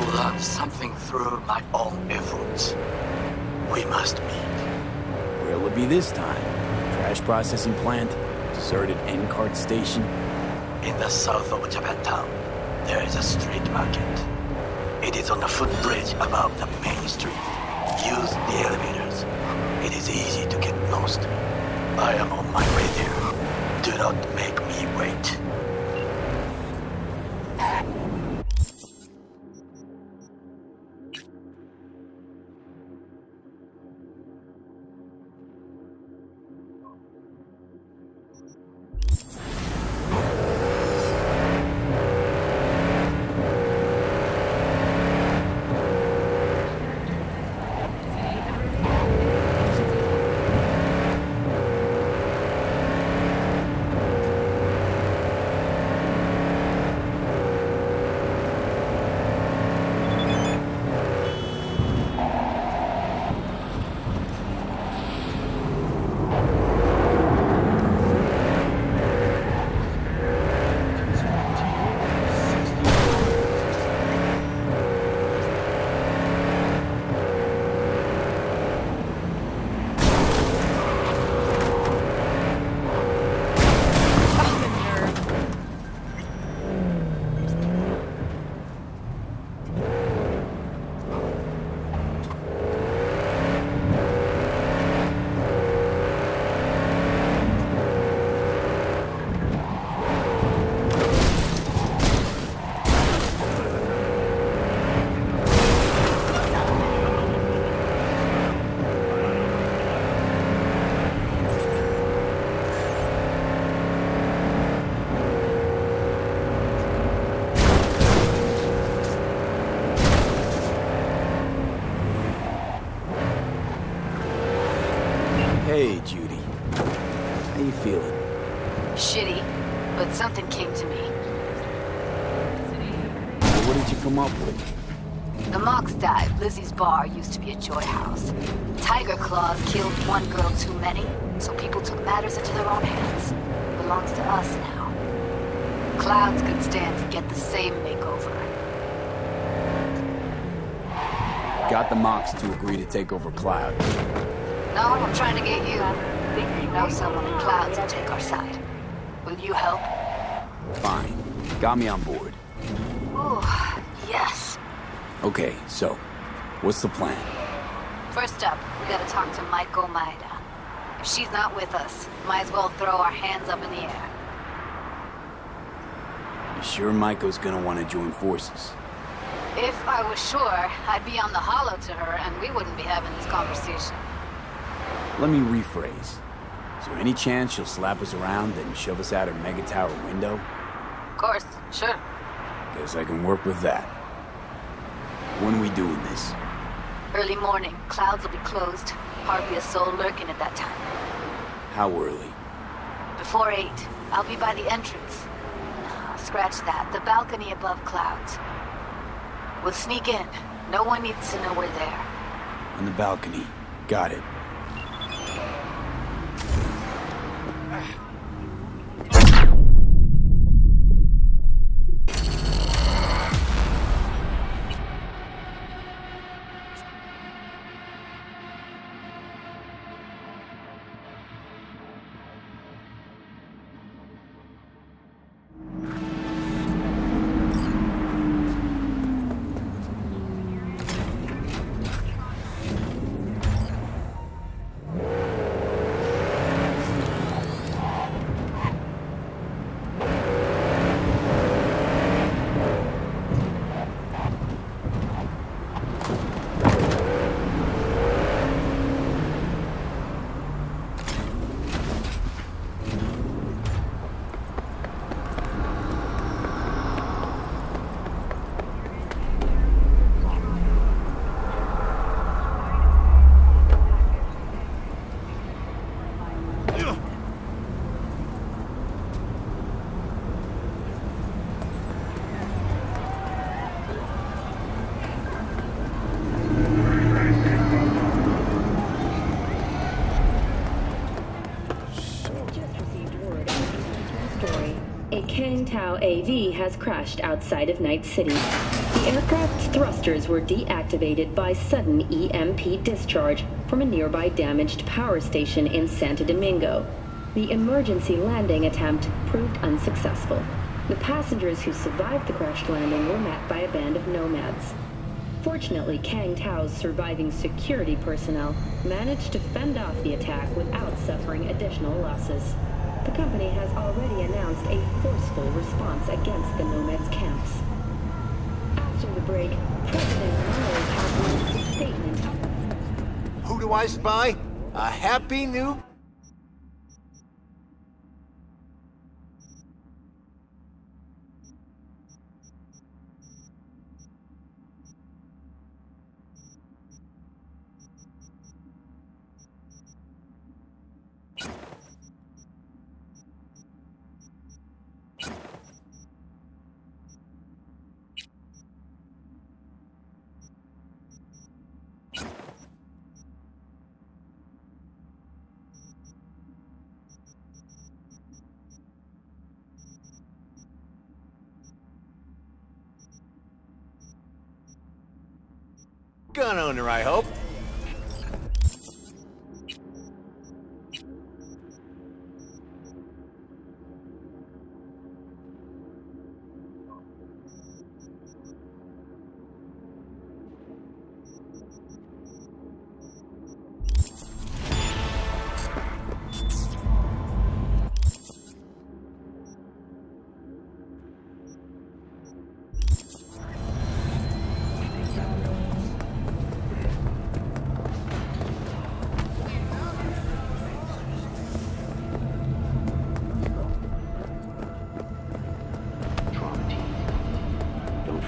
to learn something through my own efforts. We must meet. Where'll it be this time? Trash processing plant? Deserted end-cart station? In the south of Japantown, there is a street market. It is on the footbridge above the main street. Use the elevators. It is easy to get lost. I am on my way there. Do not make me wait. Hey, Judy. How you feeling? Shitty, but something came to me. Well, what did you come up with? The Mox died. Lizzie's bar used to be a joy house. Tiger Claws killed one girl too many, so people took matters into their own hands. Belongs to us now. Clouds could stand to get the same makeover. Got the Mox to agree to take over Cloud. No, I'm trying to get you. Think you know someone in Clouds will take our side. Will you help? Fine. Got me on board. Ooh, yes. Okay, so, what's the plan? First up, we gotta talk to Maiko Maeda. If she's not with us, might as well throw our hands up in the air. You sure Maiko's gonna want to join forces? If I was sure, I'd be on the hollow to her and we wouldn't be having this conversation. Let me rephrase. Is there any chance she'll slap us around and shove us out her mega tower window? Of course, sure. Guess I can work with that. When are we doing this? Early morning, Clouds will be closed. Hardly a soul lurking at that time. How early? Before 8, I'll be by the entrance. Scratch that, the balcony above Clouds. We'll sneak in. No one needs to know we're there. On the balcony. Got it. A Kang Tao AV has crashed outside of Night City. The aircraft's thrusters were deactivated by sudden EMP discharge from a nearby damaged power station in Santo Domingo. The emergency landing attempt proved unsuccessful. The passengers who survived the crash landing were met by a band of nomads. Fortunately, Kang Tao's surviving security personnel managed to fend off the attack without suffering additional losses. The company has already announced a forceful response against the nomads' camps. After the break, President Miles has released a statement. Who do I spy? A happy new... gun owner, I hope.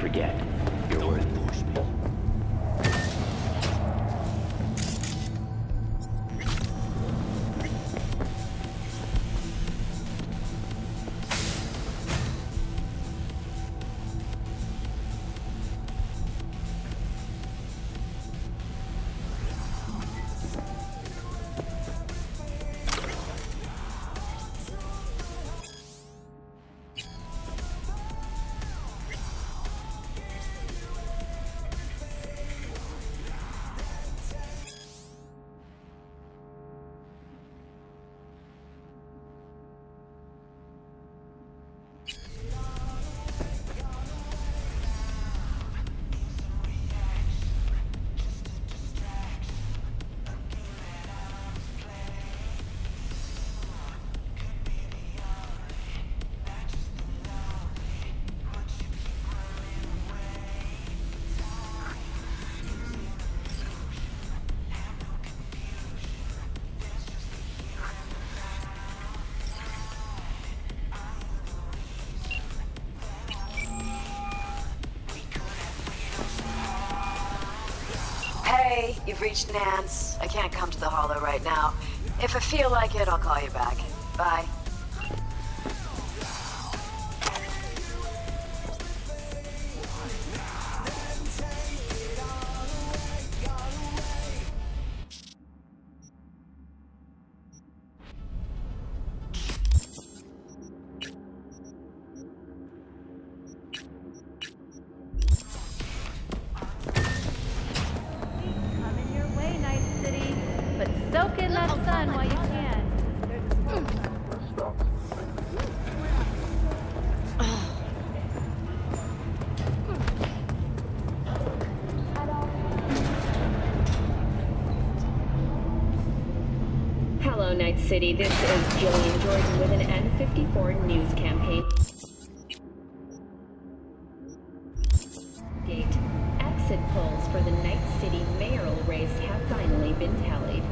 Forget, you're worth it. Hey, you've reached Nance. I can't come to the Hollow right now. If I feel like it, I'll call you back. Bye. Soak in that sun while you can. Hello, Night City. This is Jillian Jordan with an N54 news campaign. Exit polls for the Night City mayoral race have finally been tallied.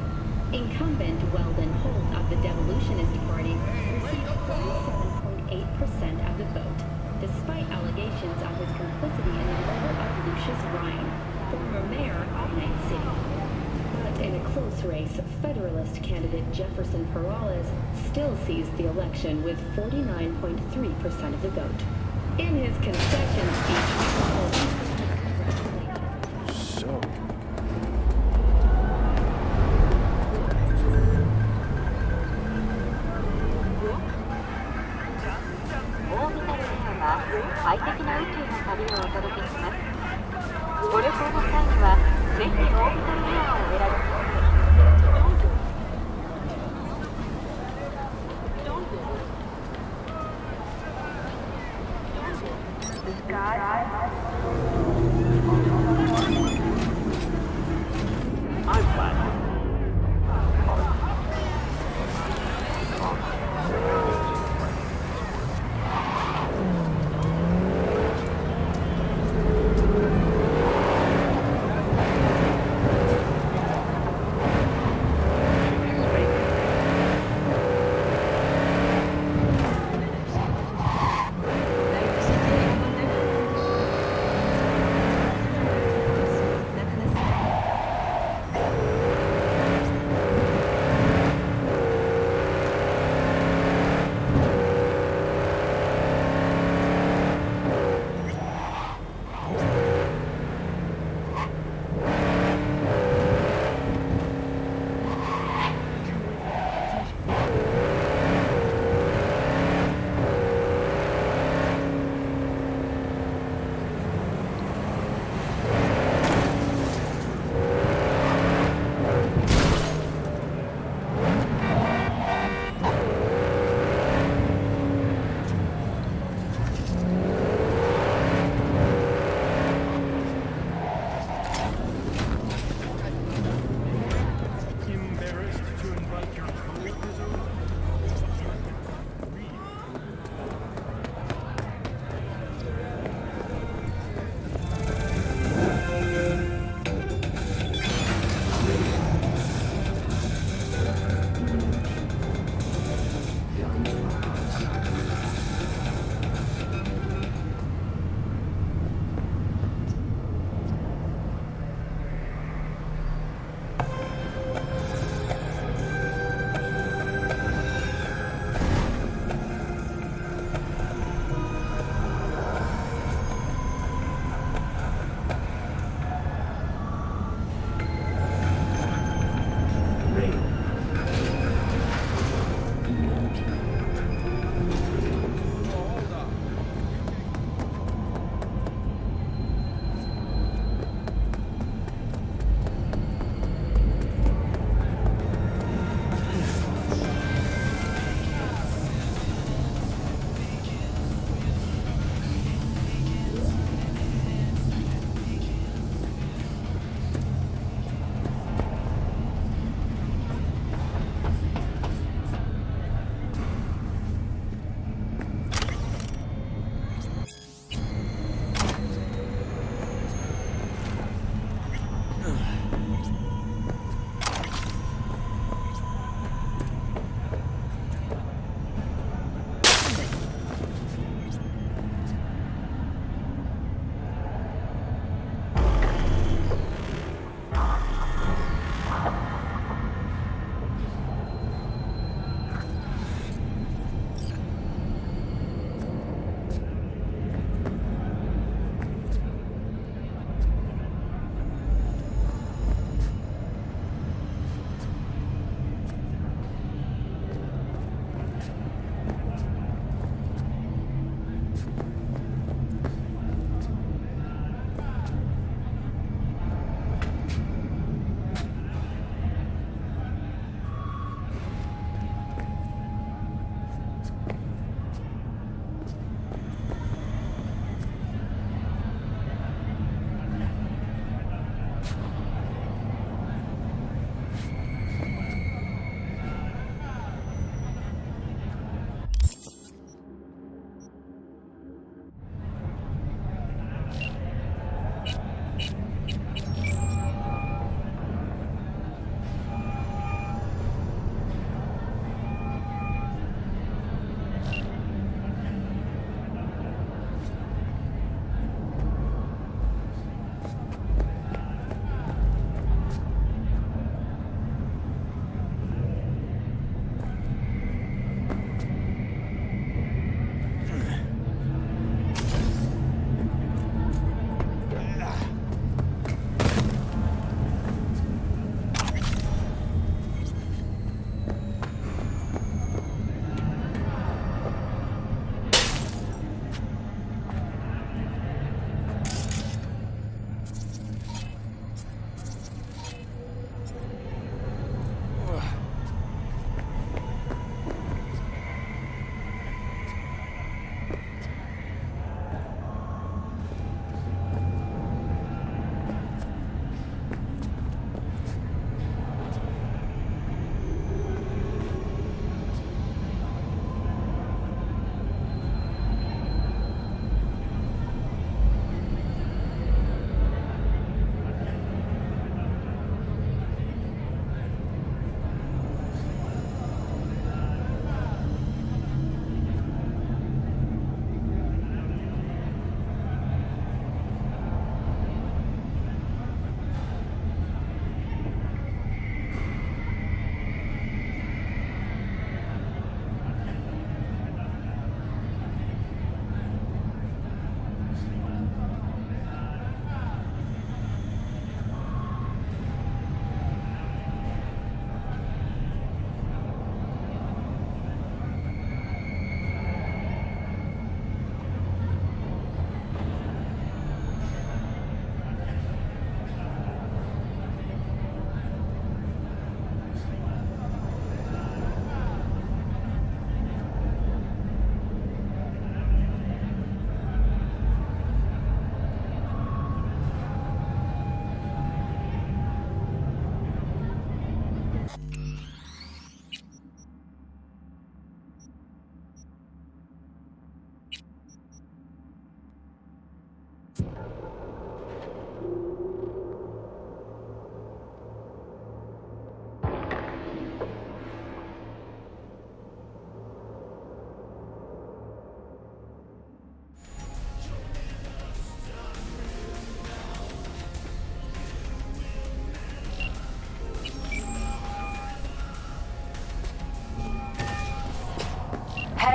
Incumbent Weldon Holt of the Devolutionist Party received 47.8% of the vote, despite allegations of his complicity in the murder of Lucius Ryan, former mayor of Night City. But in a close race, Federalist candidate Jefferson Perales still seized the election with 49.3% of the vote. In his concession speech, Holt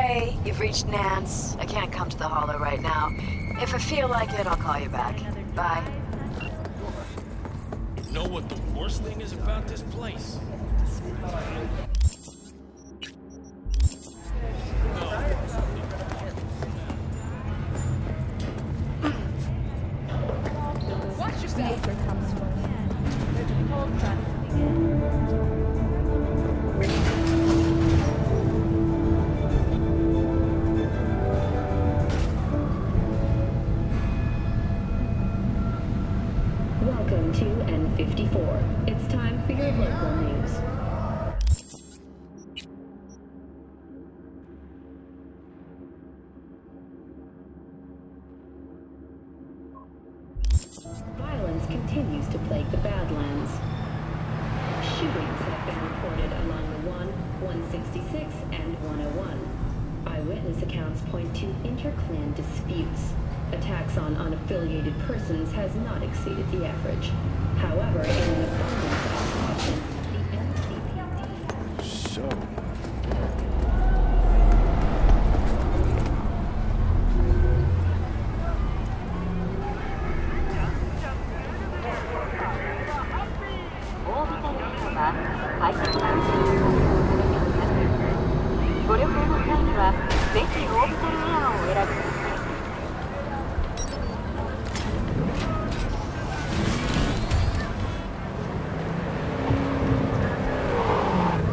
Hey, you've reached Nance. I can't come to the Hollow right now. If I feel like it, I'll call you back. Bye. You know what the worst thing is about this place? Watch your step. There's a cold front coming Welcome to N54. It's time for your local news. Violence continues to plague the Badlands. Shootings have been reported along the 166, and 101. Eyewitness accounts point to inter-clan disputes. Attacks on unaffiliated persons has not exceeded the average. However, in an abundance of caution, the NCPD... So...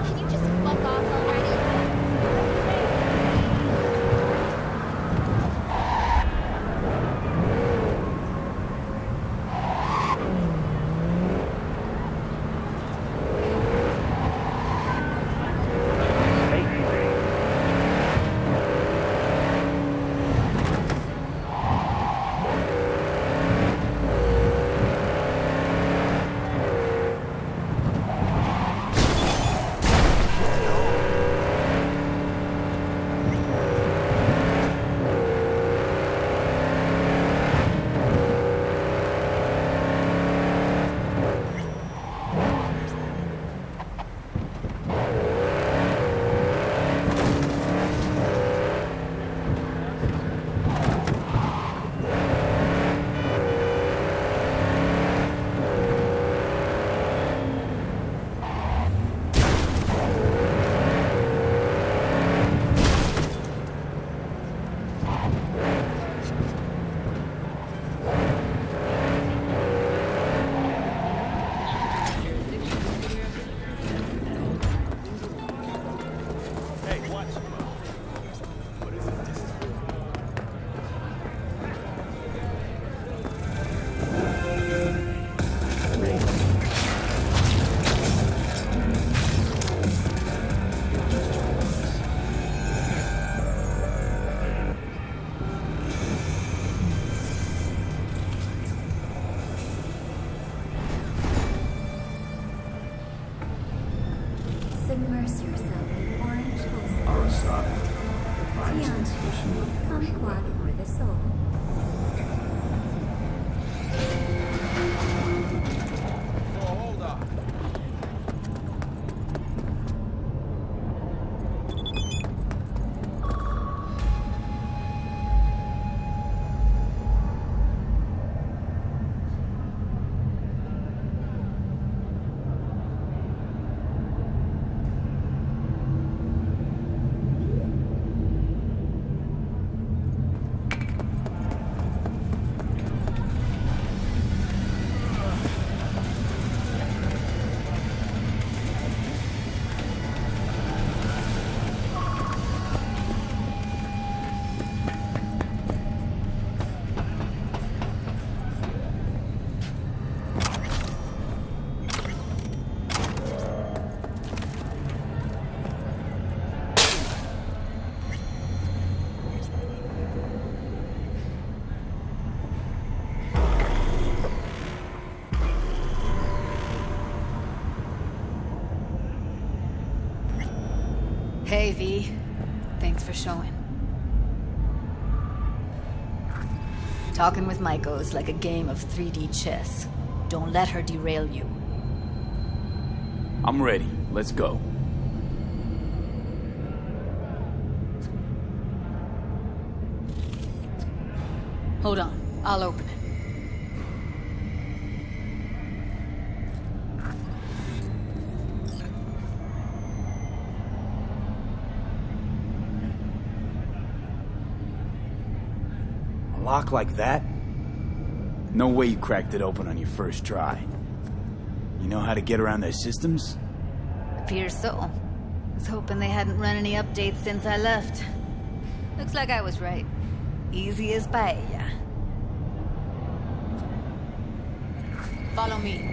Can you just fuck off already? Submerse yourself in orange wholesome. Tianchi, kumquat for the soul. Hold up. Hey, V. Thanks for showing. Talking with Maiko is like a game of 3D chess. Don't let her derail you. I'm ready. Let's go. Hold on, I'll open it. A lock like that? No way you cracked it open on your first try. You know how to get around their systems? Appears so. Was hoping they hadn't run any updates since I left. Looks like I was right. Easy as paella. Follow me.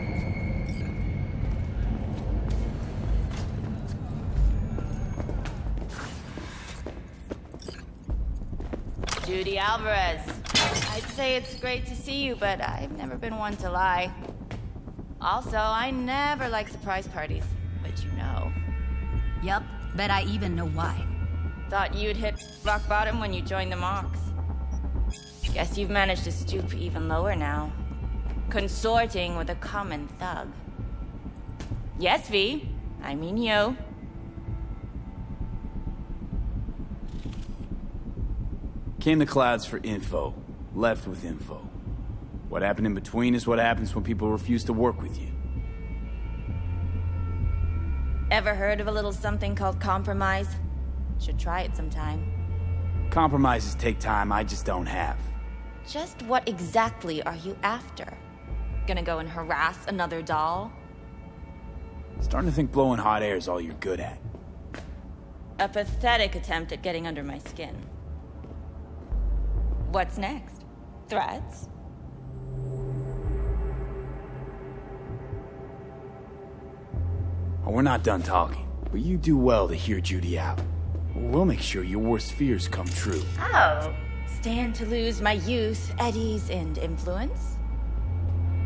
Judy Alvarez. I'd say it's great to see you, but I've never been one to lie. Also, I never like surprise parties, but you know. Yup, bet I even know why. Thought you'd hit rock bottom when you joined the Mox. Guess you've managed to stoop even lower now. Consorting with a common thug. Yes, V. I mean you. Came the clouds for info. Left with info. What happened in between is what happens when people refuse to work with you. Ever heard of a little something called compromise? Should try it sometime. Compromises take time I just don't have. Just what exactly are you after? Gonna go and harass another doll? Starting to think blowing hot air is all you're good at. A pathetic attempt at getting under my skin. What's next? Threats? Oh, we're not done talking, but you do well to hear Judy out. We'll make sure your worst fears come true. Oh, stand to lose my youth, eddies, and influence?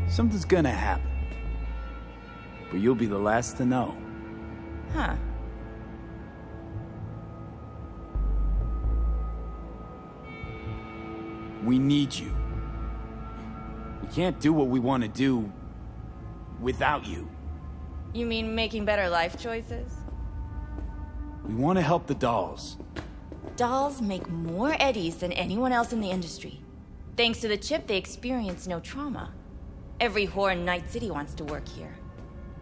Something's gonna happen. But you'll be the last to know. Huh. We need you. We can't do what we want to do without you. You mean making better life choices? We want to help the dolls. Dolls make more eddies than anyone else in the industry. Thanks to the chip, they experience no trauma. Every whore in Night City wants to work here.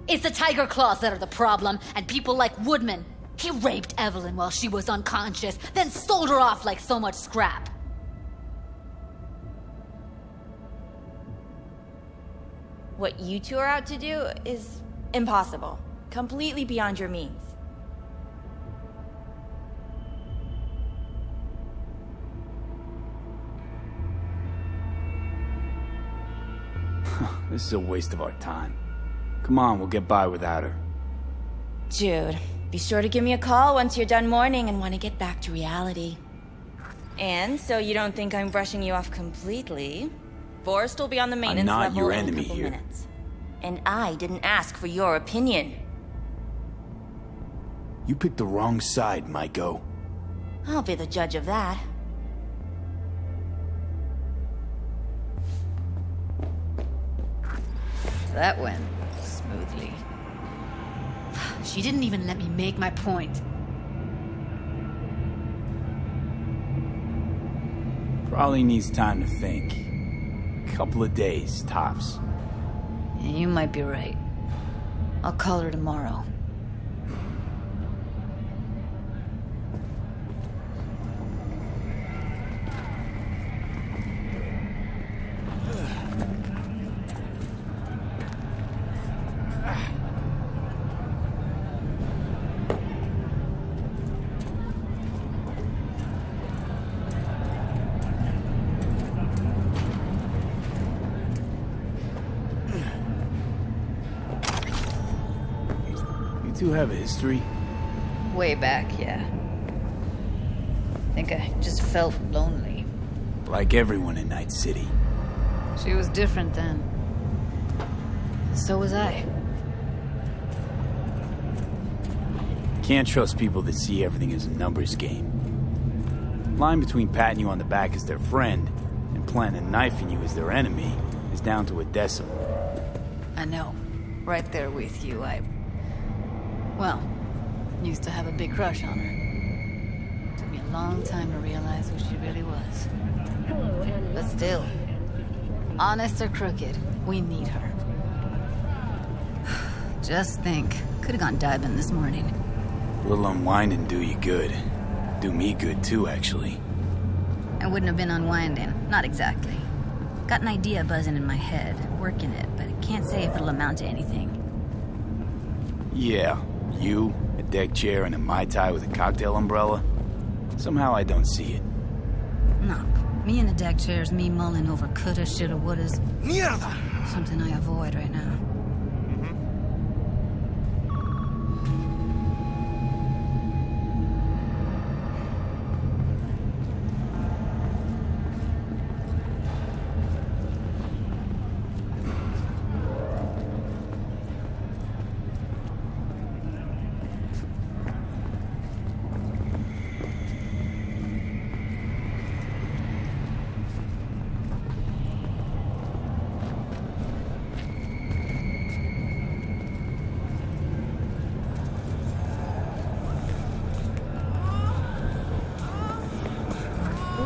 It's the Tiger Claws that are the problem, and people like Woodman. He raped Evelyn while she was unconscious, then sold her off like so much scrap. What you two are out to do is impossible. Completely beyond your means. This is a waste of our time. Come on, we'll get by without her. Jude, be sure to give me a call once you're done mourning and want to get back to reality. And so you don't think I'm brushing you off completely, Forrest will be on the maintenance I'm not level your in a enemy couple here. minutes. And I didn't ask for your opinion. You picked the wrong side, Maiko. I'll be the judge of that. That went smoothly. She didn't even let me make my point. Probably needs time to think. Couple of days, tops. You might be right. I'll call her tomorrow. You two have a history? Way back, yeah. Think I just felt lonely. Like everyone in Night City. She was different then. So was I. Can't trust people that see everything as a numbers game. Line between patting you on the back as their friend and planting a knife in you as their enemy is down to a decimal. I know. Right there with you, Well, used to have a big crush on her. Took me a long time to realize who she really was. Hello and But still, honest or crooked, we need her. Just think, could have gone diving this morning. A little unwinding do you good. Do me good too, actually. I wouldn't have been unwinding, not exactly. Got an idea buzzing in my head, working it, but I can't say if it'll amount to anything. Yeah, you, a deck chair, and a Mai Tai with a cocktail umbrella? Somehow I don't see it. No, me in a deck chair's me mulling over coulda, shoulda, wouldas. Mierda! Something I avoid right now.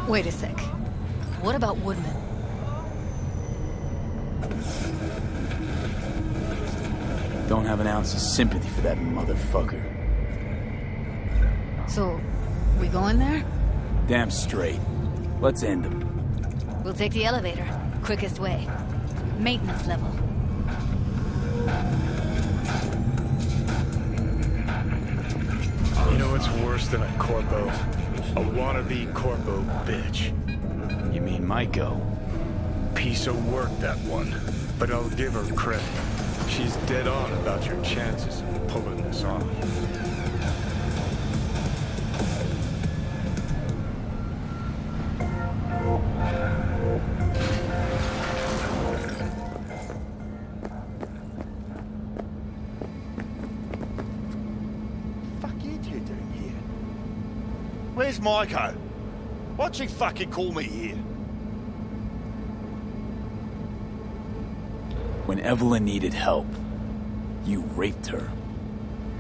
Wait a sec. What about Woodman? Don't have an ounce of sympathy for that motherfucker. So, we going there? Damn straight. Let's end him. We'll take the elevator. Quickest way. Maintenance level. You know what's worse than a corpo? A wannabe corpo bitch. You mean Maiko? Piece of work, that one. But I'll give her credit. She's dead on about your chances of pulling this off. Where's Maiko? Why'd she fucking call me here? When Evelyn needed help, you raped her.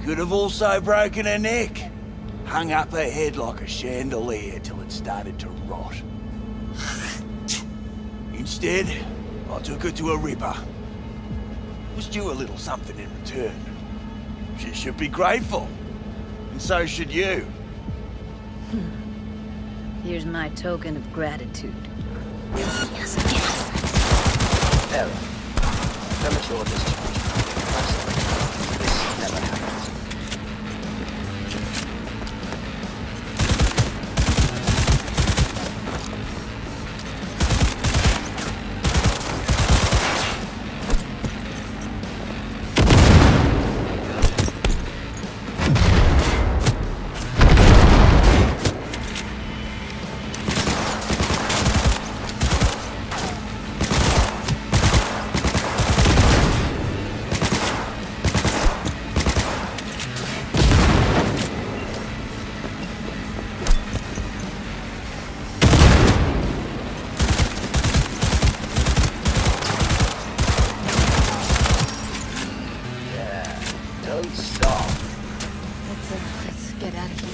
Could have also broken her neck. Hung up her head like a chandelier till it started to rot. Instead, I took her to a ripper. Was due a little something in return. She should be grateful. And so should you. Here's my token of gratitude. Yes. Error. Premature discharge. This never happens. Let's get out of here.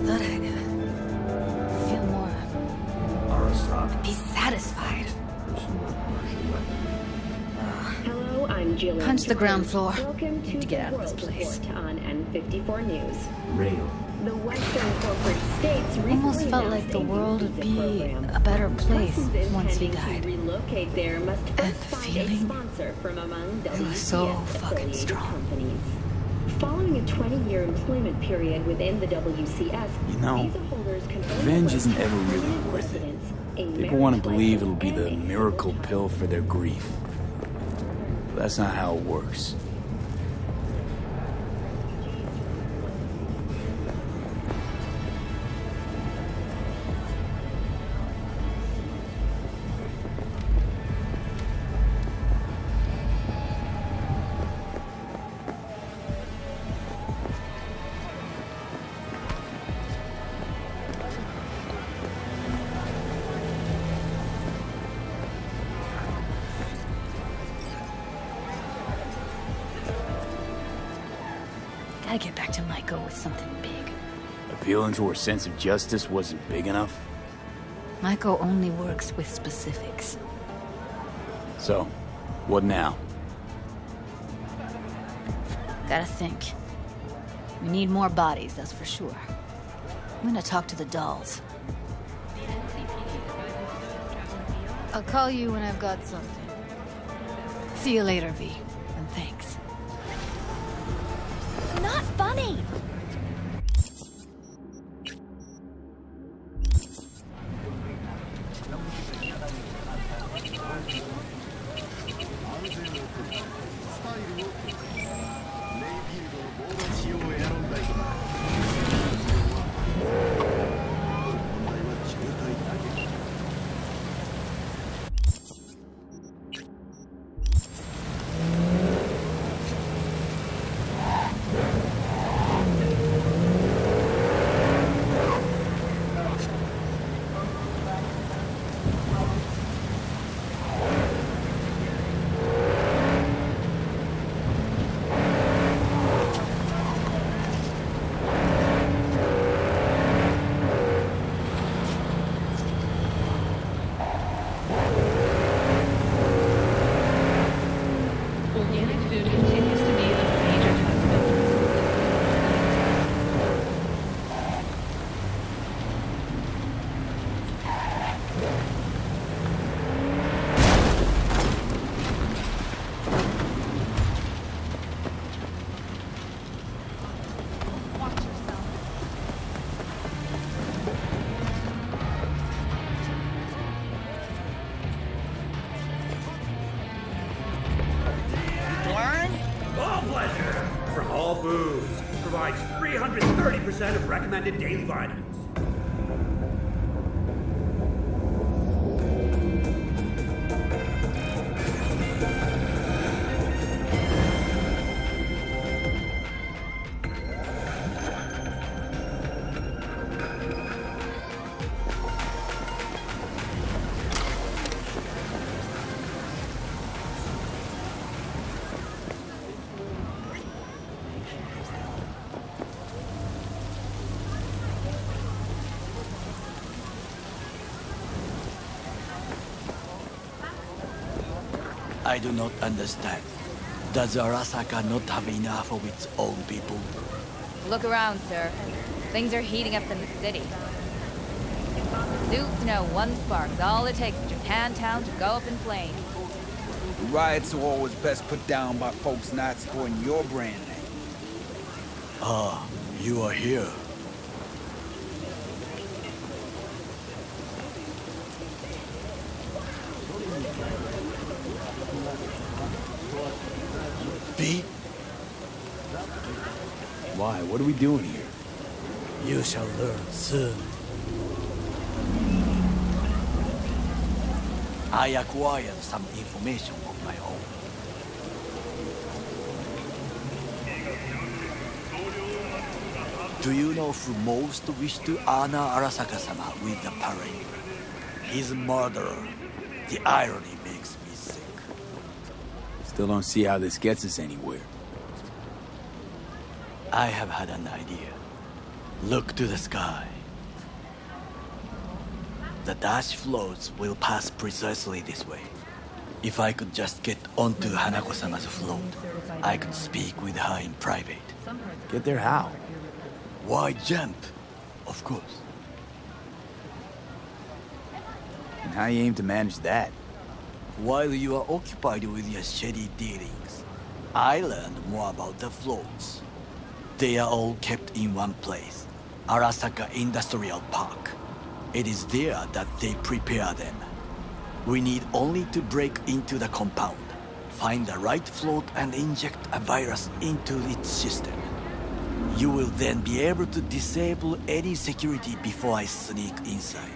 Thought I'd feel more. Be satisfied. Hello, I'm Jill. Punch the ground floor. Welcome to get out of this World place. Report on N54 News. Rail. The Western corporate states Almost recently felt announced like the a world would visa be program. a better place Persons once he intending died. to relocate there must And first the find feeling? a sponsor from among It was so WCS fucking affiliated strong. companies. Following a 20-year employment period within the WCS, You know, visa holders can only revenge isn't request ever really permanent worth it. residence, a People want to marriage believe it'll be license, the and a miracle civil pill for their grief. But that's not how it works. Gotta get back to Maiko with something big. Appealing to her sense of justice wasn't big enough? Maiko only works with specifics. So, what now? Gotta think. We need more bodies, that's for sure. I'm gonna talk to the dolls. I'll call you when I've got something. See you later, V. And thanks. Not funny! Provides 330% of recommended daily vitamins. I do not understand. Does Arasaka not have enough of its own people? Look around, sir. Things are heating up in the city. Suits know one spark's all it takes for Japantown to go up in flames. Riots are always best put down by folks not supporting your brand name. Ah, you are here. B? Why? What are we doing here? You shall learn soon. I acquired some information of my own. Do you know who most wished to honor Arasaka-sama with the parade? His murderer. The irony makes me sick. Still don't see how this gets us anywhere. I have had an idea. Look to the sky. The dash floats will pass precisely this way. If I could just get onto Hanako-sama's float, I could speak with her in private. Get there how? Why jump? Of course. And how you aim to manage that? While you are occupied with your shady dealings, I learned more about the floats. They are all kept in one place, Arasaka Industrial Park. It is there that they prepare them. We need only to break into the compound, find the right float and inject a virus into its system. You will then be able to disable any security before I sneak inside.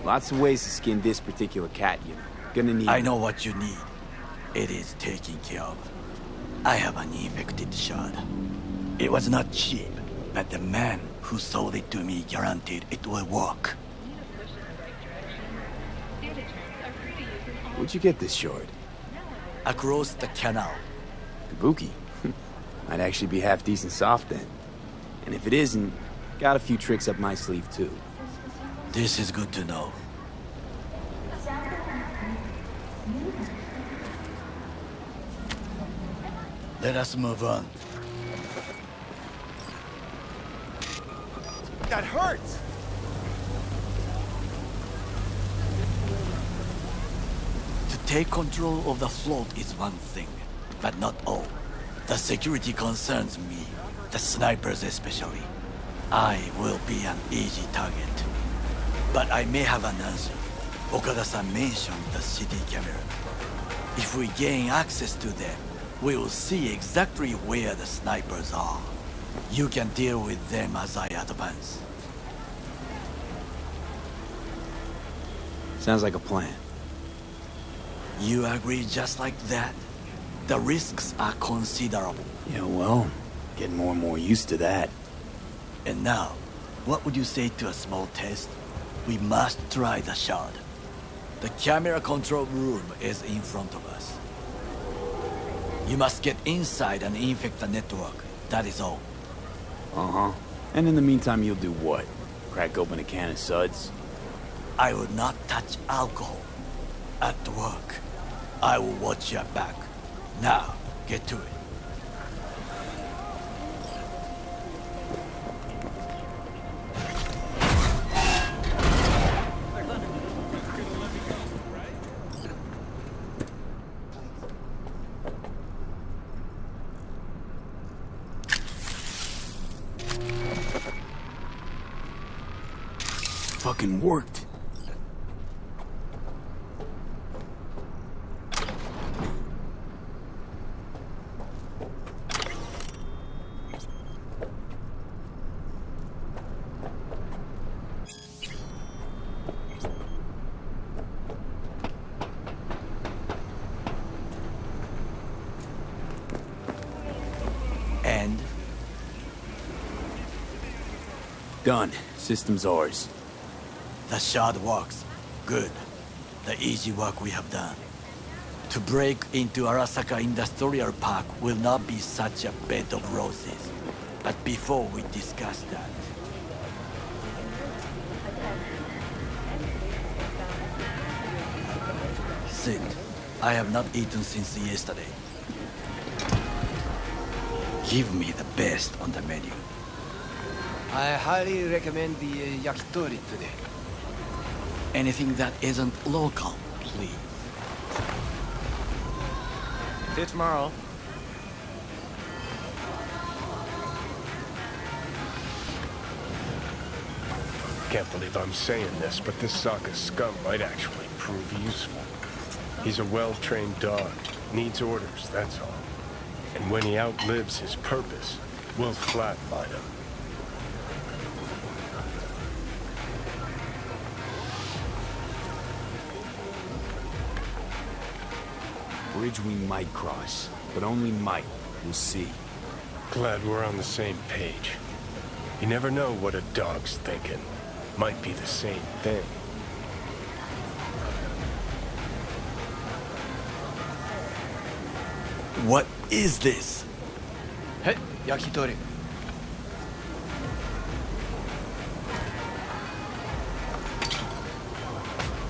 Lots of ways to skin this particular cat, you know. Gonna need... I know what you need. It is taken care of. I have an infected shard. It was not cheap, but the man who sold it to me guaranteed it will work. Where'd you get this short? Across the canal. Kabuki? Might actually be half decent soft then. And if it isn't, got a few tricks up my sleeve too. This is good to know. Let us move on. That hurts! To take control of the float is one thing, but not all. The security concerns me, the snipers especially. I will be an easy target. But I may have an answer. Okada-san mentioned the city camera. If we gain access to them, we will see exactly where the snipers are. You can deal with them as I advance. Sounds like a plan. You agree just like that? The risks are considerable. Yeah, well, getting more and more used to that. And now, what would you say to a small test? We must try the shard. The camera control room is in front of us. You must get inside and infect the network. That is all. Uh-huh. And in the meantime, you'll do what? Crack open a can of suds? I will not touch alcohol. At work, I will watch your back. Now, get to it. Fucking worked. And? Done. System's ours. The shard works. Good. The easy work we have done. To break into Arasaka Industrial Park will not be such a bed of roses. But before we discuss that... Sit. I have not eaten since yesterday. Give me the best on the menu. I highly recommend the yakitori today. Anything that isn't local, please. See you tomorrow. Can't believe I'm saying this, but this Sokka scum might actually prove useful. He's a well-trained dog. Needs orders, that's all. And when he outlives his purpose, we'll flatline him. Bridge we might cross, but only might. We'll see. Glad we're on the same page. You never know what a dog's thinking. Might be the same thing. What is this? Hey, yakitori.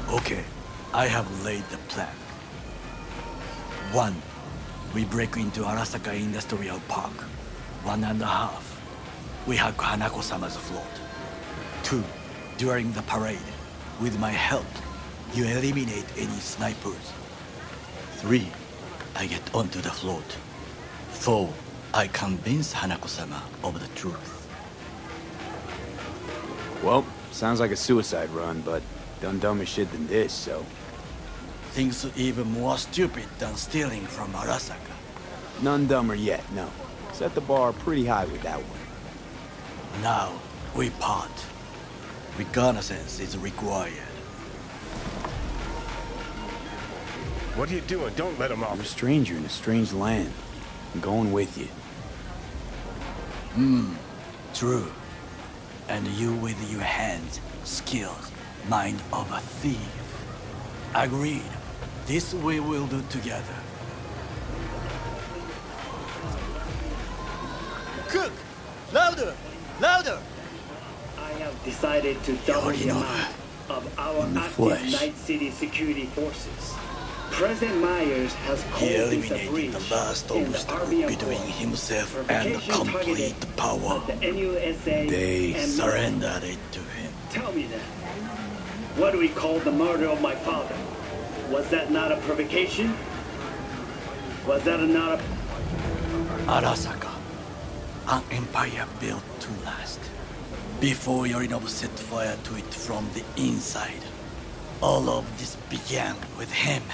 Okay, I have laid the plan. 1. We break into Arasaka Industrial Park. 1.5. We hack Hanako-sama's float. 2. During the parade, with my help, you eliminate any snipers. 3. I get onto the float. 4. I convince Hanako-sama of the truth. Well, sounds like a suicide run, but done dumber shit than this, so... Things even more stupid than stealing from Arasaka. None dumber yet, no. Set the bar pretty high with that one. Now, we part. Reconnaissance is required. What are you doing? Don't let him off. You're a stranger in a strange land. I'm going with you. True. And you with your hands, skills, mind of a thief. Agreed. This we will do together. Cook! Louder! Louder! I have decided to double the amount of our active Night City security forces. President Myers has He called this a eliminated breach the last in the obstacle Army between Accord. himself and Provocation complete targeted power. at the NUSA They and surrendered it to him. Tell me then, what do we call the murder of my father? Was that not a provocation? Was that not a... Arasaka, an empire built to last. Before Yorinobu set fire to it from the inside, all of this began with him.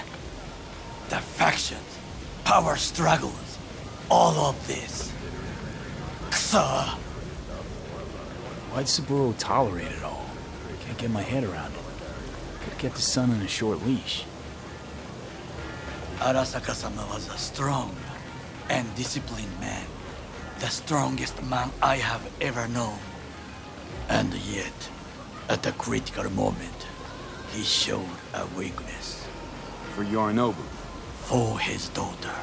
The factions, power struggles, all of this. Kusa! Why'd Saburo tolerate it all? Can't get my head around it. Could've kept his son on a short leash. Arasaka-sama was a strong and disciplined man. The strongest man I have ever known. And yet, at a critical moment, he showed a weakness. For Yorinobu? For his daughter.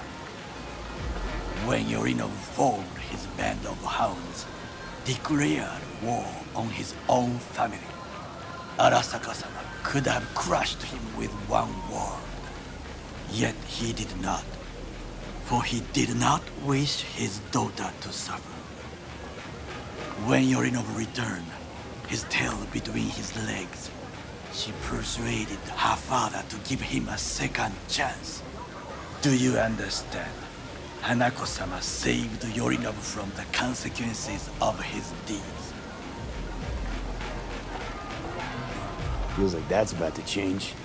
When Yorinobu formed his band of hounds, declared war on his own family, Arasaka-sama could have crushed him with one word. Yet he did not, for he did not wish his daughter to suffer. When Yorinobu returned, his tail between his legs, she persuaded her father to give him a second chance. Do you understand? Hanako-sama saved Yorinobu from the consequences of his deeds. Feels like that's about to change.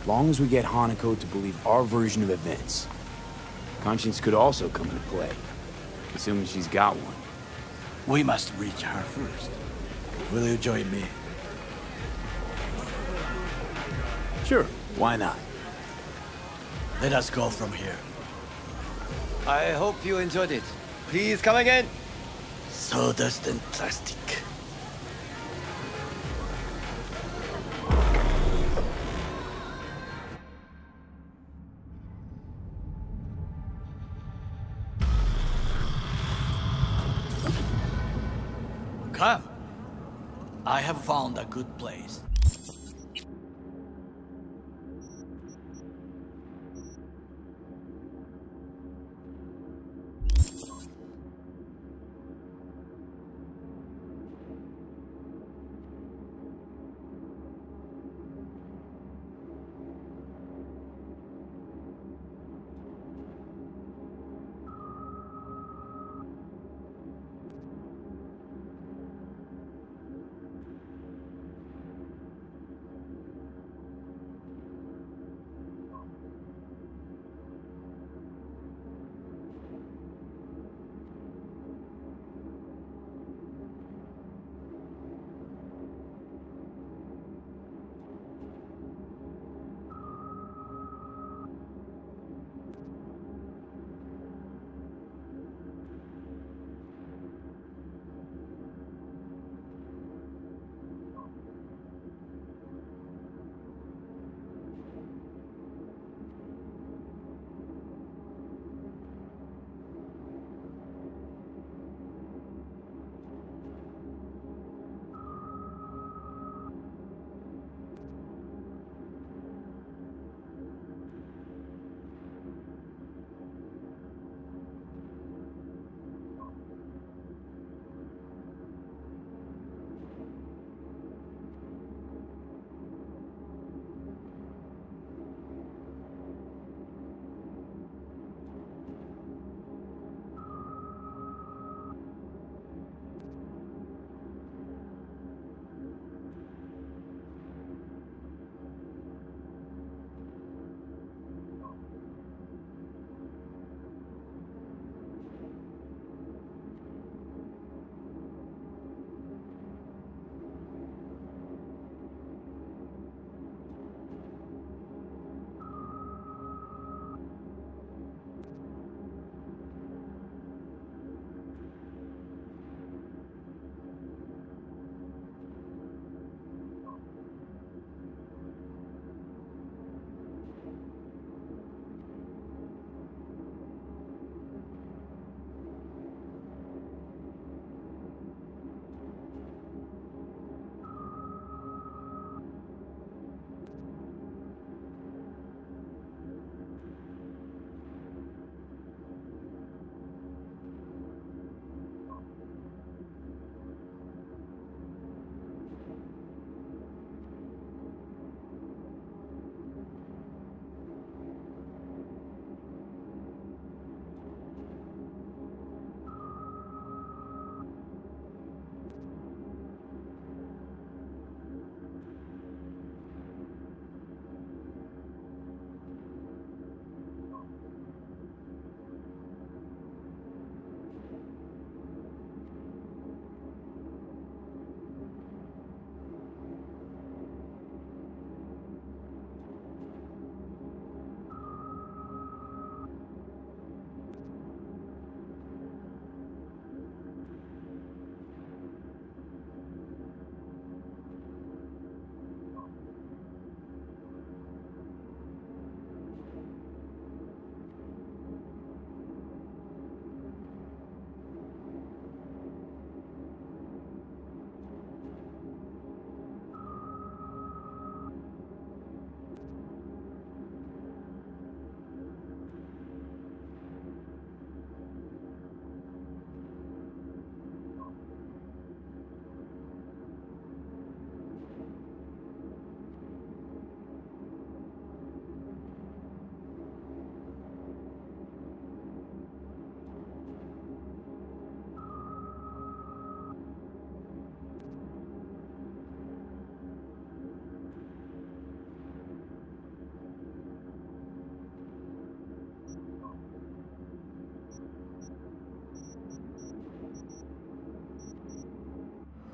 As long as we get Hanako to believe our version of events. Conscience could also come into play, assuming she's got one. We must reach her first. Will you join me? Sure, why not? Let us go from here. I hope you enjoyed it. Please come again. Sawdust and plastic. Come. I have found a good place.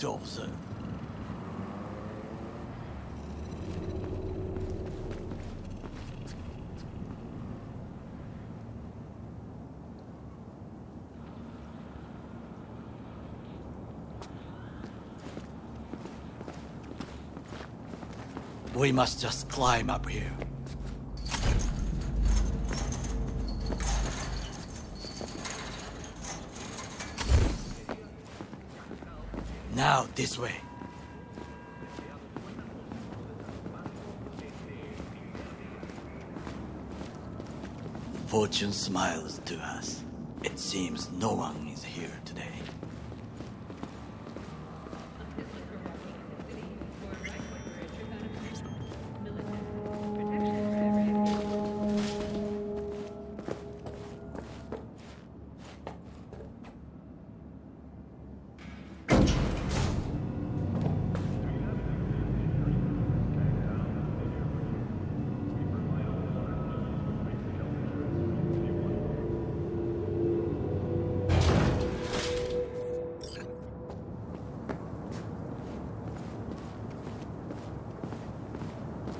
Mr. Officer. We must just climb up here. Now, this way. Fortune smiles to us. It seems no one is here today.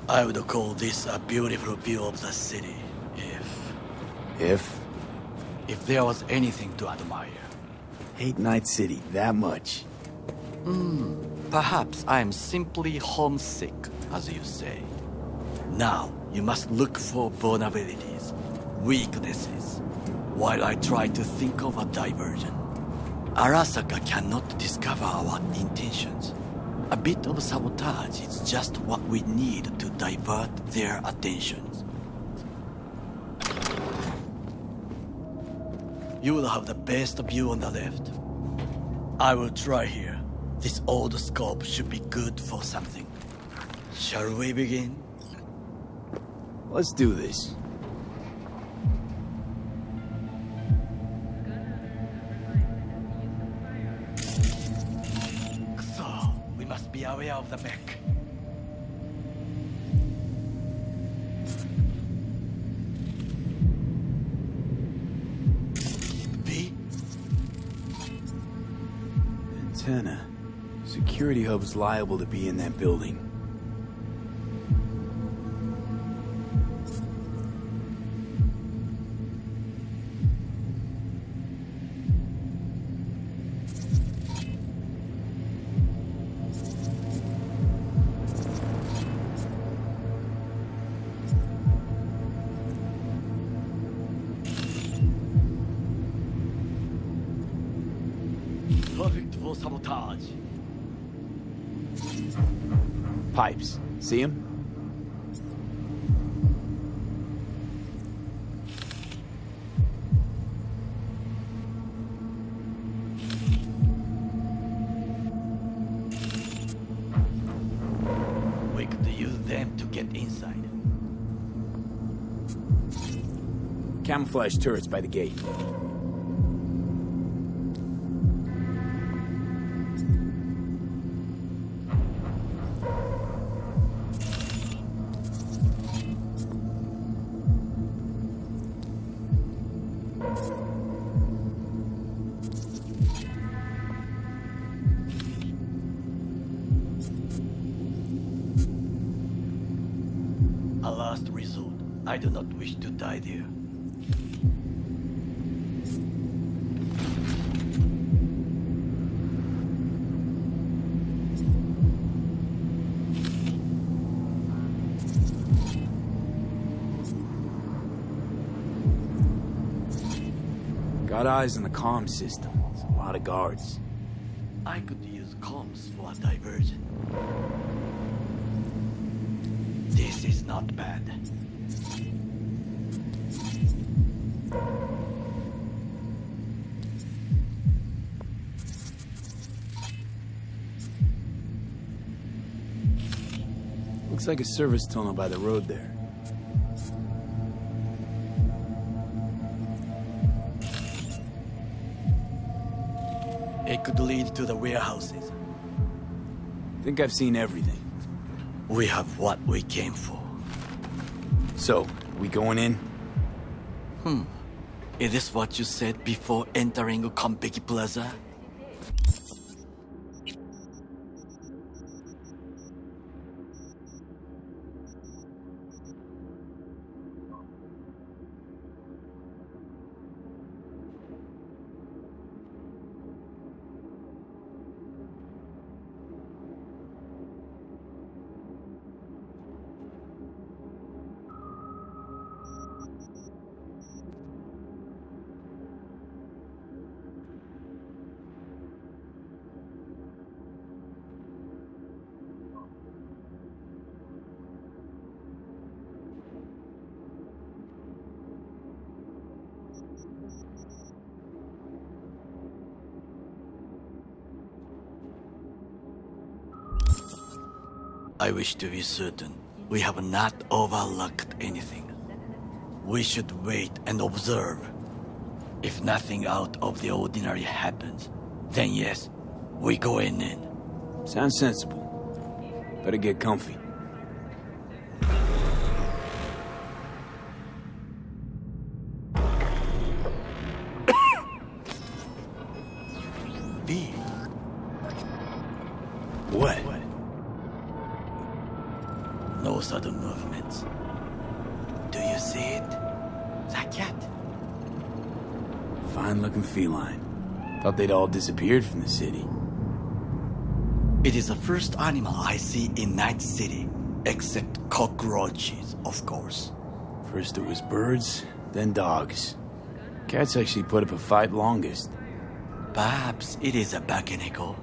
I would call this a beautiful view of the city, if there was anything to admire. Hate Night City that much. Perhaps I am simply homesick, as you say. Now, you must look for vulnerabilities, weaknesses, while I try to think of a diversion. Arasaka cannot discover our intentions. A bit of sabotage is just what we need to divert their attentions. You will have the best view on the left. I will try here. This old scope should be good for something. Shall we begin? Let's do this. We must be aware of the mech. V? Antenna. Security hub's liable to be in that building. Perfect for sabotage. Pipes. See him? We could use them to get inside. Camouflage turrets by the gate. A last resort. I do not wish to die there. Got eyes on the comm system. It's a lot of guards. I could use comms for a diversion. This is not bad. Looks like a service tunnel by the road there. It could lead to the warehouses. Think I've seen everything. We have what we came for. So, we going in? Is this what you said before entering Konpeki Plaza? I wish to be certain we have not overlooked anything. We should wait and observe. If nothing out of the ordinary happens, then yes, we go in. Sounds sensible. Better get comfy. V. What? No sudden movements. Do you see it? That cat? Fine-looking feline. Thought they'd all disappeared from the city. It is the first animal I see in Night City, except cockroaches, of course. First it was birds, then dogs. Cats actually put up a fight longest. Perhaps it is a bakeneko.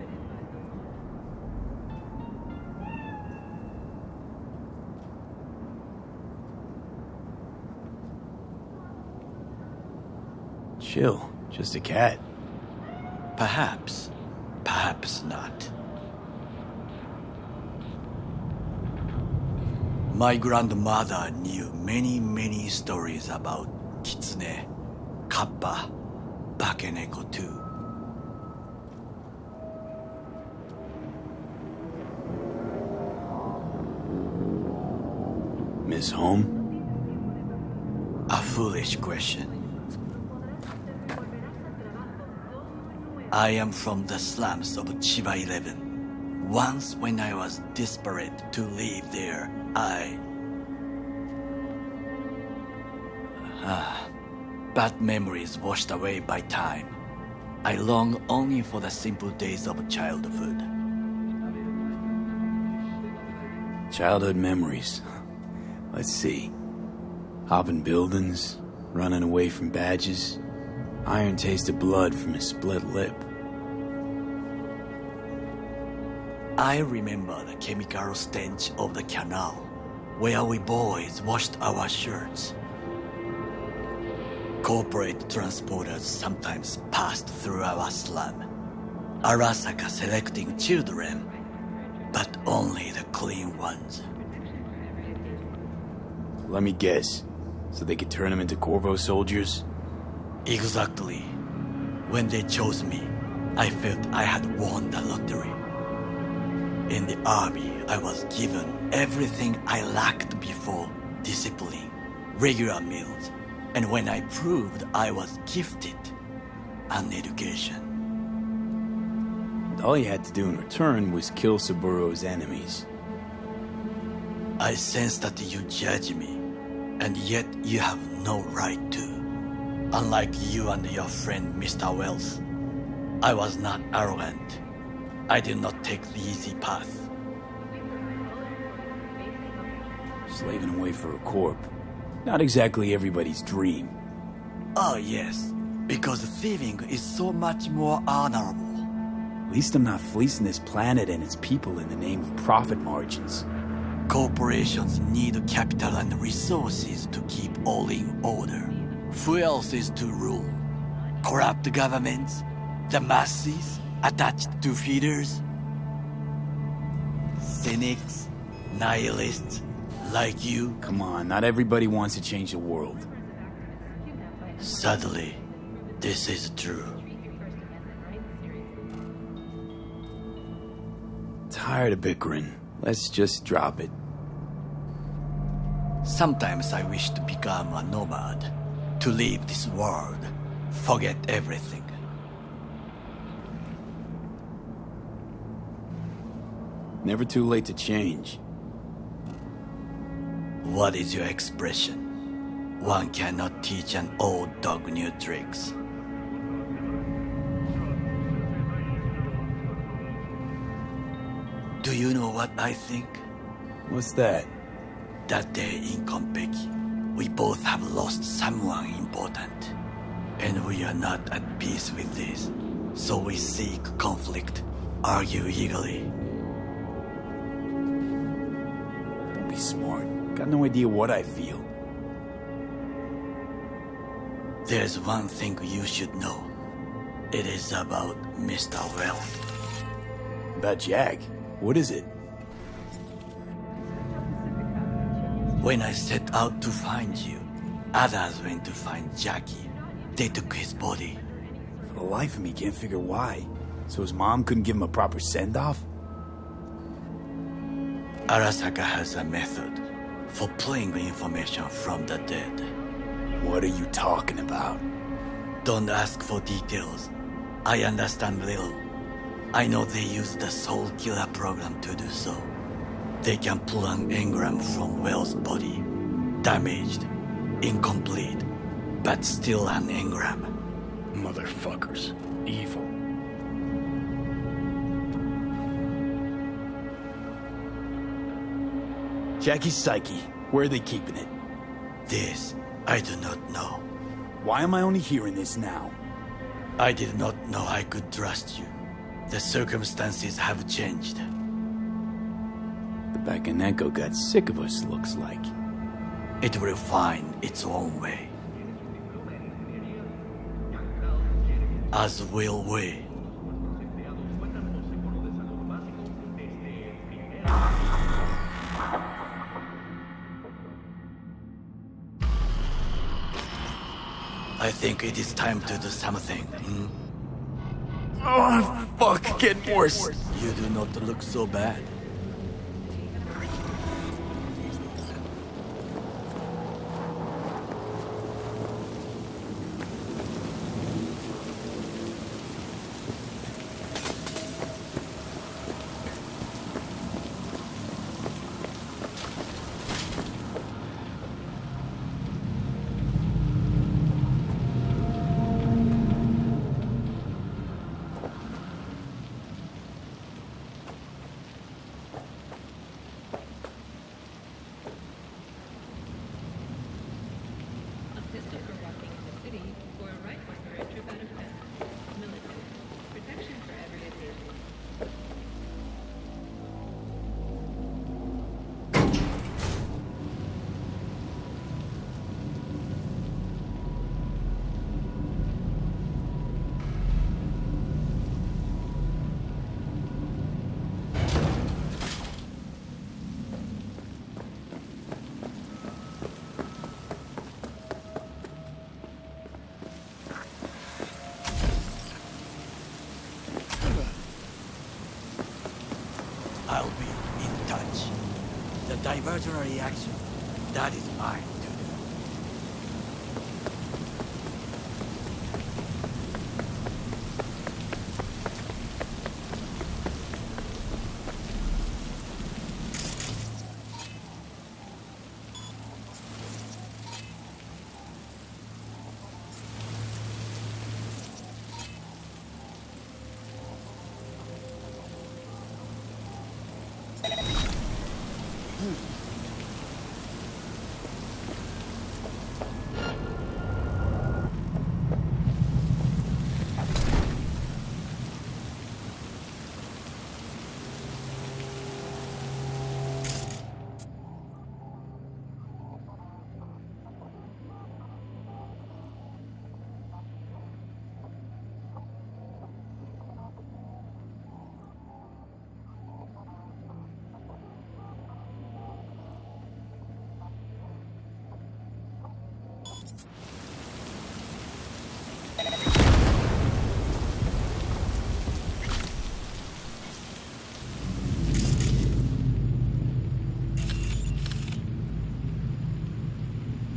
Chill, just a cat. Perhaps, perhaps not. My grandmother knew many stories about kitsune, kappa, bakeneko too. Miss home? A foolish question. I am from the slums of Chiba 11. Once when I was desperate to leave there, bad memories washed away by time. I long only for the simple days of childhood. Childhood memories. Let's see. Hopping buildings, running away from badges, iron taste of blood from his split lip. I remember the chemical stench of the canal, where we boys washed our shirts. Corporate transporters sometimes passed through our slum, Arasaka selecting children, but only the clean ones. Let me guess. So they could turn them into Corvo soldiers? Exactly. When they chose me, I felt I had won the lottery. In the army, I was given everything I lacked before: discipline, regular meals, and when I proved I was gifted, an education. And all you had to do in return was kill Saburo's enemies. I sense that you judge me, and yet you have no right to. Unlike you and your friend Mr. Wells, I was not arrogant. I did not take the easy path. Slaving away for a corp. Not exactly everybody's dream. Oh yes, because thieving is so much more honorable. At least I'm not fleecing this planet and its people in the name of profit margins. Corporations need capital and resources to keep all in order. Who else is to rule? Corrupt governments? The masses attached to feeders? Cynics? Nihilists? Like you? Come on, not everybody wants to change the world. Sadly, this is true. Tired of bickering. Let's just drop it. Sometimes I wish to become a nomad, to leave this world, forget everything. Never too late to change. What is your expression? One cannot teach an old dog new tricks. Do you know what I think? What's that? That day in Konpeki, we both have lost someone important. And we are not at peace with this. So we seek conflict, argue eagerly. Don't be smart. Got no idea what I feel. There's one thing you should know. It is about Mr. Well. About Jack? What is it? When I set out to find you, others went to find Jackie. They took his body. For the life of me, can't figure why. So his mom couldn't give him a proper send-off? Arasaka has a method for pulling information from the dead. What are you talking about? Don't ask for details. I understand little. I know they use the Soul Killer program to do so. They can pull an engram from Will's body. Damaged, incomplete, but still an engram. Motherfuckers. Evil. Jackie's psyche. Where are they keeping it? This, I do not know. Why am I only hearing this now? I did not know I could trust you. The circumstances have changed. The Bakaneko got sick of us, looks like. It will find its own way. As will we. I think it is time to do something. Oh, fuck, getting worse. You do not look so bad. I'll be in touch. The diversionary action, that is mine to do.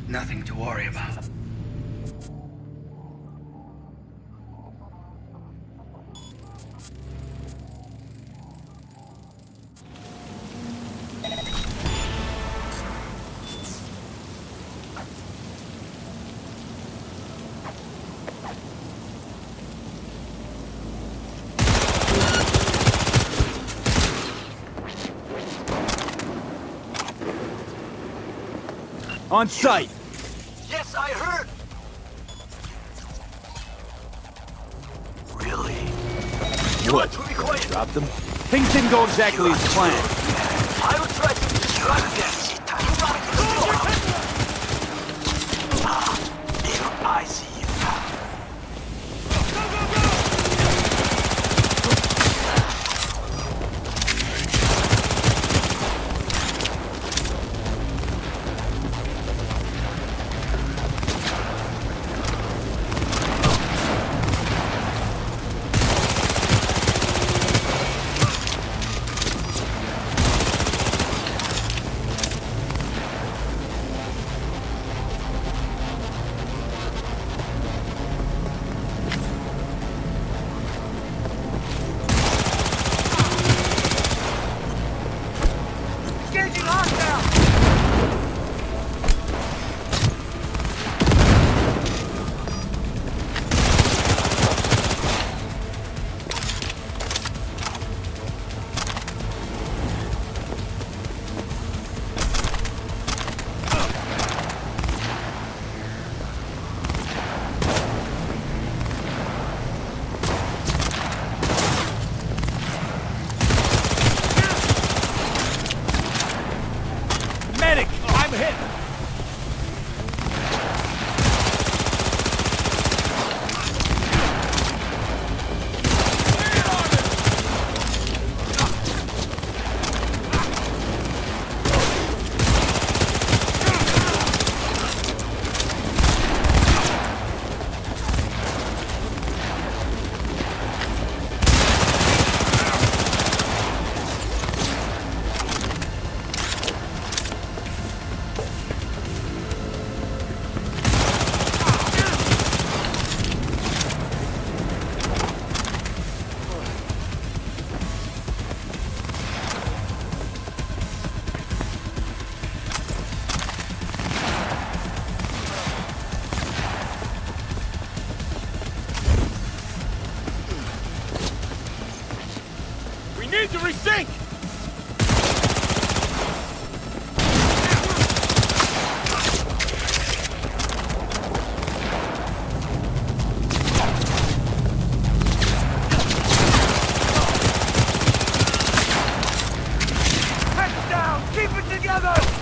Nothing to worry about. On site! Yes, I heard! Really? What? Drop them? Things didn't go exactly as planned. I will try to distract them. Even I see you now. hit! Need to resync! Heads down! Keep it together!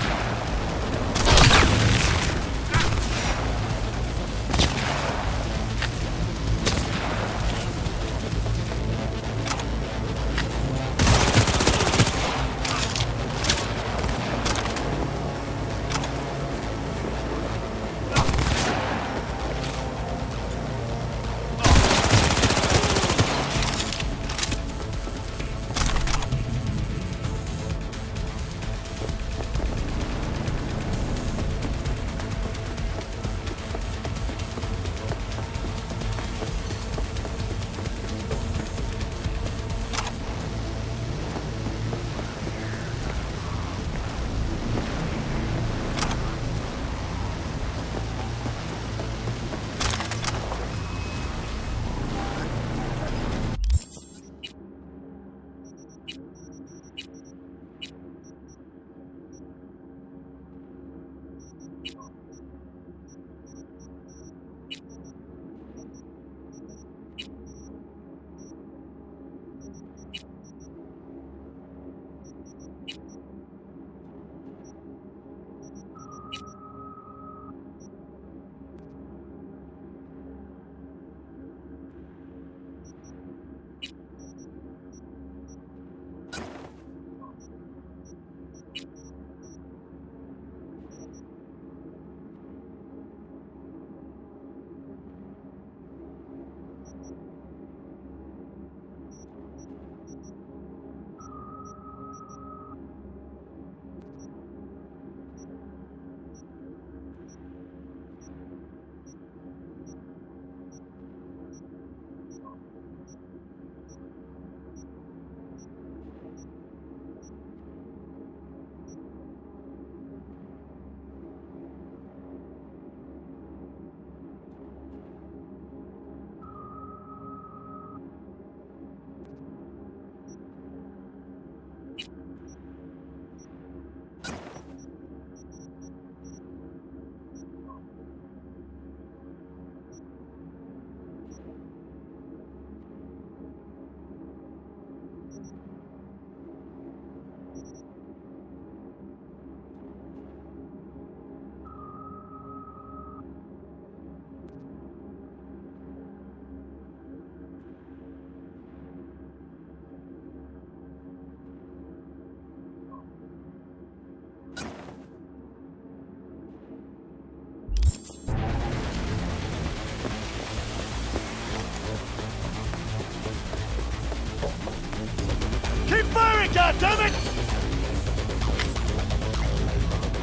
goddammit!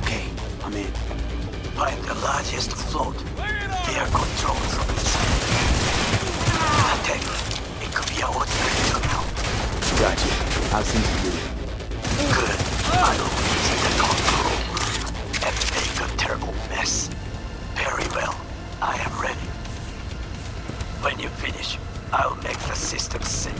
Okay, I'm in. Find the largest float. They are controlled from inside. Attack. It could be our ordinary terminal. Gotcha. I'll see you do it. Good. I will visit the control room and make a terrible mess. Very well. I am ready. When you finish, I'll make the system sync.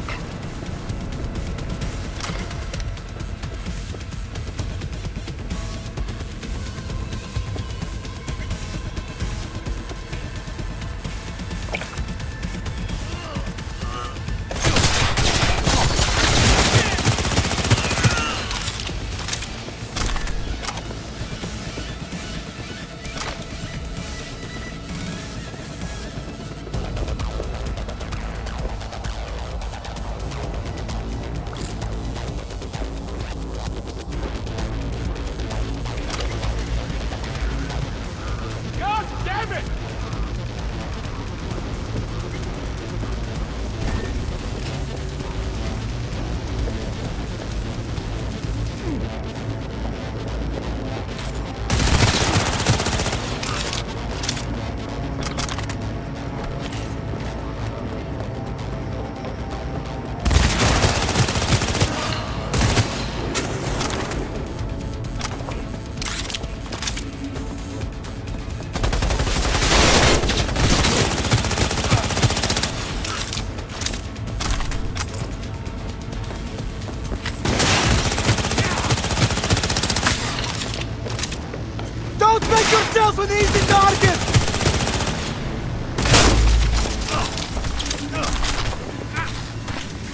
yourself an easy target!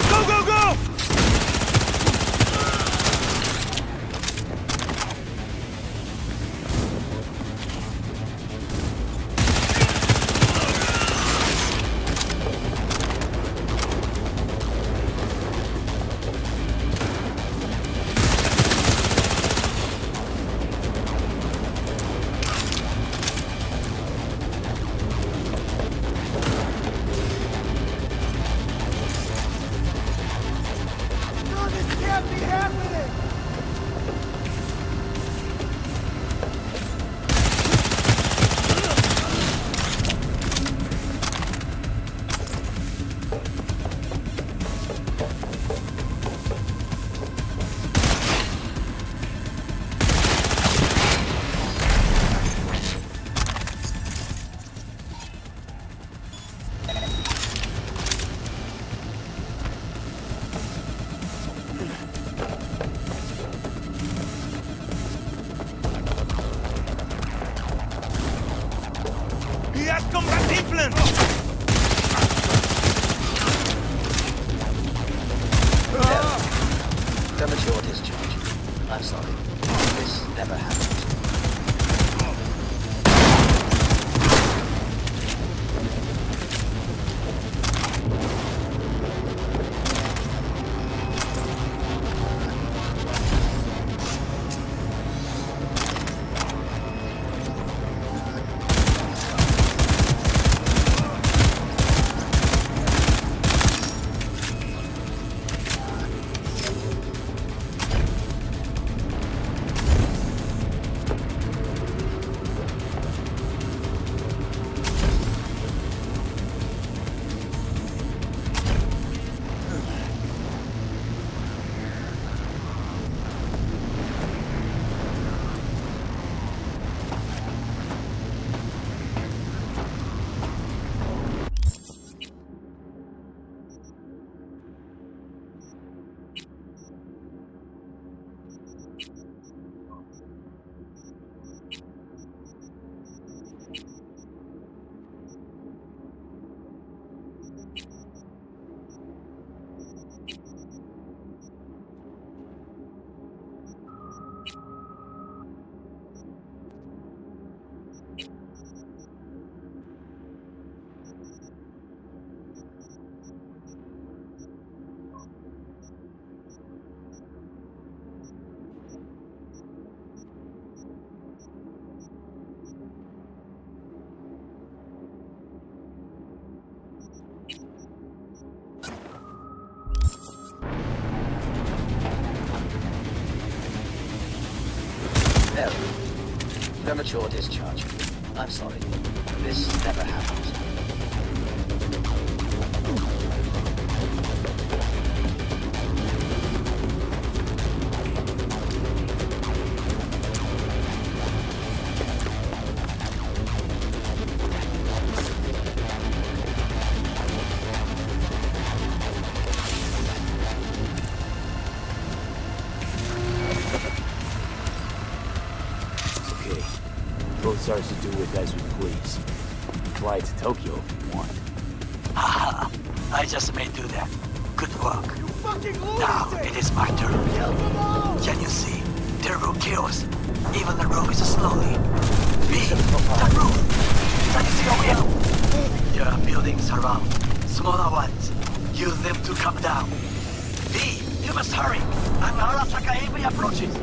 Go, go, go! Premature discharge. I'm sorry. This never happened. Premature discharge. I'm sorry. This never happened. Both ours to do with as we please. Fly to Tokyo if you want. Haha, I just may do that. Good work. You fucking lunatic! Now it is my turn. Can you see? Terrible chaos. Even the room is slowly. B, the roof. Can you see over here? There are buildings around. Smaller ones. Use them to come down. B, you must hurry. And Arasaka Avery approaches.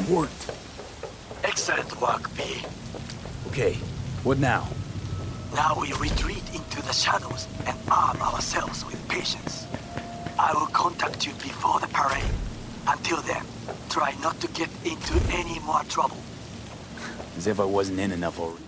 worked. Excellent work, B. Okay, what now? Now we retreat into the shadows and arm ourselves with patience. I will contact you before the parade. Until then, try not to get into any more trouble. As if I wasn't in enough already.